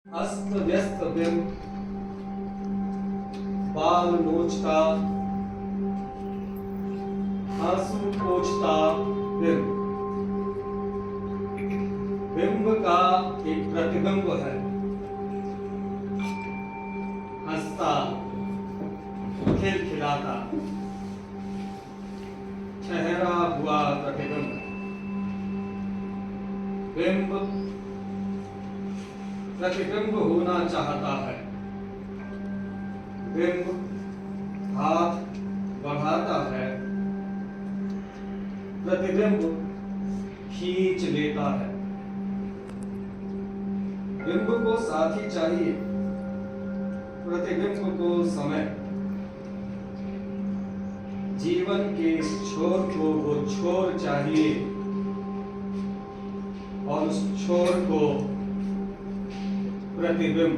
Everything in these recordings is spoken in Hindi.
अस्त व्यस्त बिंब, बाल नोचता, आंसू पोंछता बिंब। बिंब का एक प्रतिबिंब है, हंसता, खिलखिलाता, ठहरा हुआ प्रतिबिंब। बिंब प्रतिबिंब होना चाहता है। बिंब हाथ बढ़ाता है, प्रतिबिंब खींच लेता है। बिंब को साथी चाहिए, प्रतिबिंब को समय। जीवन के इस छोर को वो छोर चाहिए और उस छोर को प्रतिबिंब।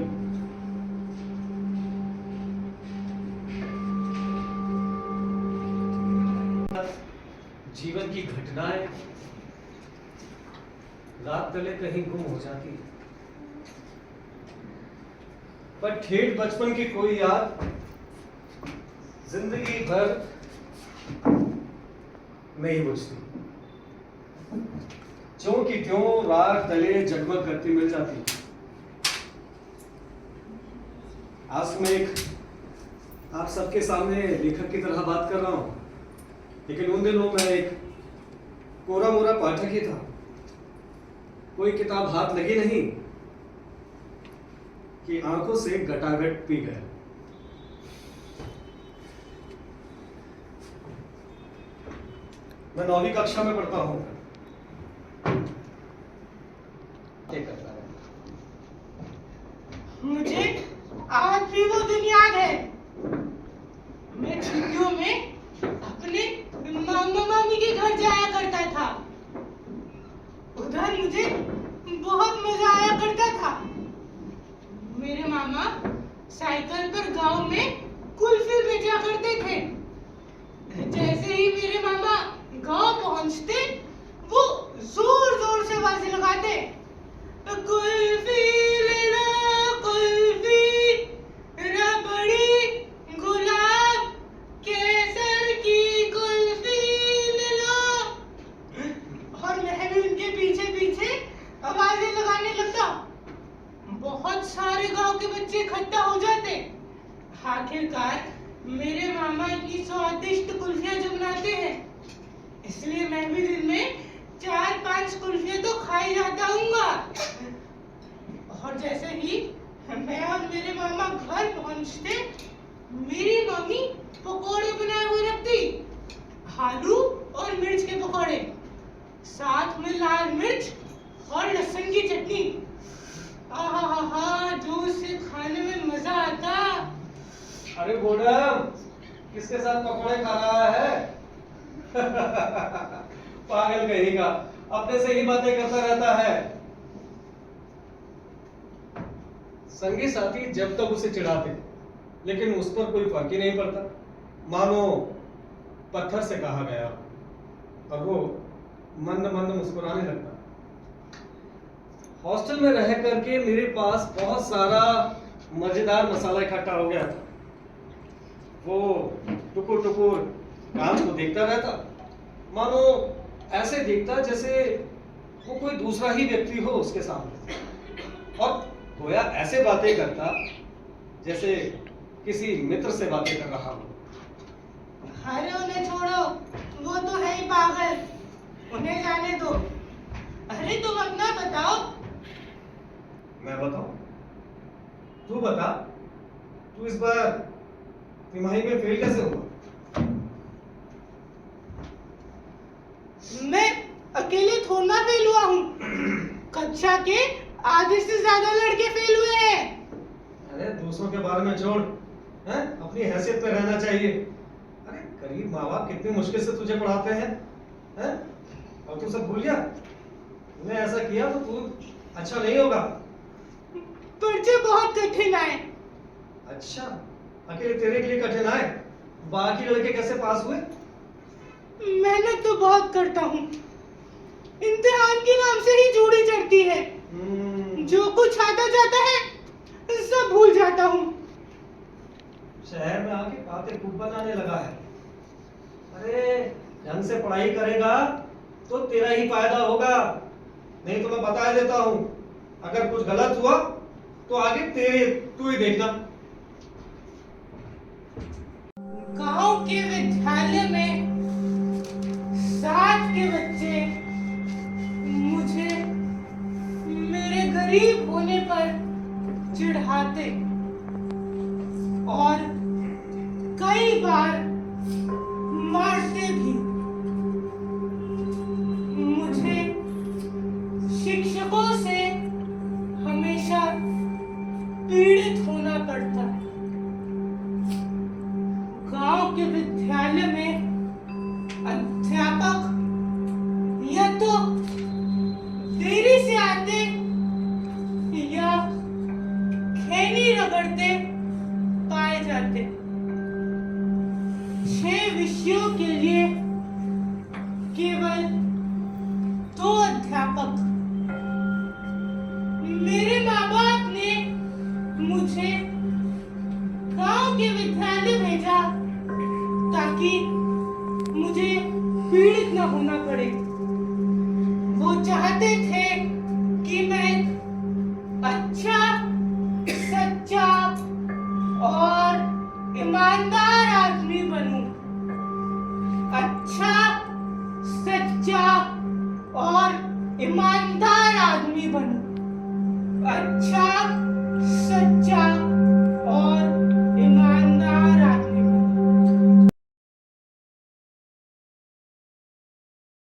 जीवन की घटनाएं रात तले कहीं गुम हो जाती है, पर ठेठ बचपन की कोई याद जिंदगी भर नहीं बुझती। ज्यों की त्यों रात तले जगमग करती मिल जाती है। आज मैं एक आप सबके सामने लेखक की तरह बात कर रहा हूं, लेकिन उन दिनों मैं एक कोरा मोरा पाठक ही था। कोई किताब हाथ लगी नहीं कि आंखों से गटागट पी गए। मैं 9वीं कक्षा में पढ़ता हूं। मुझे आज भी वो दिन याद है। मैं छुट्टियों में अपने मामा मामी के घर जाया करता था। उधर मुझे बहुत मजा आया करता था। मेरे मामा साइकिल पर गांव में कुल्फी बेचा करते थे। जैसे ही मेरे मामा गांव पहुंचते, वो जोर जोर से आवाजें लगाते, कुल्फी लेना, कुल्फी, रबड़ी, गुलाब, केसर की कुल्फी ले लो। और मैं भी उनके पीछे पीछे आवाजें लगाने लगता। बहुत सारे गांव के बच्चे इकट्ठा हो जाते। आखिरकार मेरे मामा इतनी स्वादिष्ट कुल्फियां जो बनाते हैं, इसलिए मैं भी दिन में 4-5 कुल्फियां तो खा ही जाता हूँगा। और जैसे ही मैं और मेरे मामा घर पहुंचते, मेरी मम्मी पकोड़े बनाए हुए रखती। आलू और मिर्च के पकोड़े, साथ में लाल मिर्च और लहसुन की चटनी। आहा, जो उसे खाने में मजा आता। अरे बोडम, किसके साथ पकौड़े खा रहा है? पागल कहेगा, अपने से ही बातें करता रहता है। संगी साथी जब तक उसे चिढ़ाते, लेकिन उस पर कोई फर्क ही नहीं पड़ता, मानो पत्थर से कहा गया। और वो मंद मंद मुस्कुराने लगता। हॉस्टल में रह करके मेरे पास बहुत सारा मजेदार मसाला इकट्ठा हो गया था। वो टुकुर टुकुर काम को देखता रहता, मानो ऐसे देखता जैसे वो कोई दूसरा ही व्यक्ति हो उसके सामने, और गोया ऐसे बातें करता जैसे किसी मित्र से बातें कर रहा हो। अरे उन्हें छोड़ो, वो तो है ही पागल, उन्हें जाने दो। अरे तुम अपना बताओ। मैं बताऊं? तू बता, तू इस बार तिमाही में फेल कैसे हुआ? मैं अकेले थोड़ा ना फेल हुआ हूँ। कक्षा के आधे से ज्यादा लड़के फेल हुए हैं। अरे दूसरों के बारे में छोड़, हैं? अपनी हैसियत पे रहना चाहिए। अरे गरीब माँ बाप कितनी मुश्किल से तुझे पढ़ाते हैं, हैं? और तू सब भूल गया? तूने ऐसा किया तो तू अच्छा नहीं होगा। पर्चे बहुत कठिन आए। अच्छा, अकेले तेरे के लिए कठिन आए? बाकी लड़के कैसे पास हुए? मेहनत तो बहुत करता हूँ, इम्तिहान के नाम से ही जोड़ी चढ़ती है। जो कुछ आता जाता है आके बातें खूब बनाने लगा है। अरे ढंग से पढ़ाई करेगा तो तेरा ही फायदा होगा, नहीं तो मैं बता देता हूं, अगर कुछ गलत हुआ तो आगे तू ही देखना। गांव के विद्यालय में 7 के बच्चे मुझे मेरे गरीब होने पर चिढ़ाते और कई बार मारते भी। मुझे शिक्षकों से हमेशा पीड़ित होना पड़ता। गांव के विद्यालय में अध्यापक या तो देरी से आते या खैनी रगड़ते पाए जाते। 6 विषयों के लिए केवल 2 अध्यापक। मेरे माँ बाप ने मुझे गांव के विद्यालय भेजा ताकि मुझे पीड़ित न होना पड़े। वो चाहते थे कि मैं अच्छा, सच्चा और ईमानदार आदमी बनूं। अच्छा, सच्चा और ईमानदार आदमी बनूं। अच्छा,